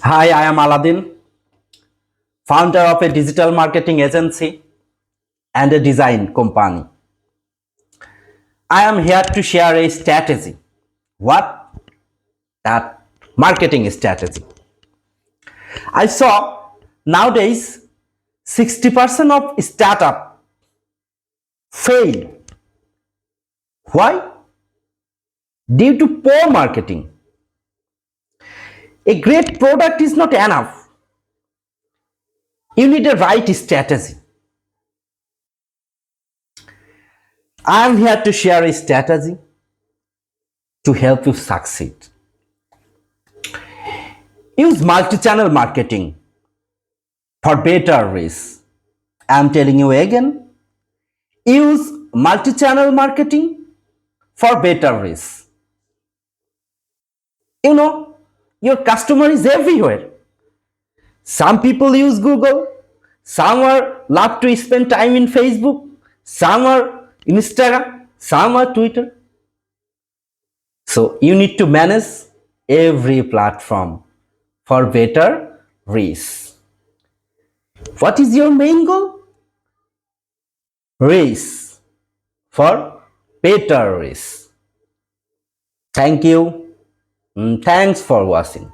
Hi, I am Aladdin, founder of a digital marketing agency and a design company. I am here to share a strategy. What? That marketing strategy. I saw nowadays 60% of startup fail. Why? Due to poor marketing. A great product is not enough. You need a right strategy. I am here to share a strategy to help you succeed. Use multi-channel marketing for better reach. I'm telling you again, use multi-channel marketing for better reach. You know, your customer is everywhere. Some people use Google, some are love to spend time in Facebook, some are Instagram, some are Twitter. So you need to manage every platform for better reach. What is your main goal? Reach for better reach. Thank you. Thanks for watching.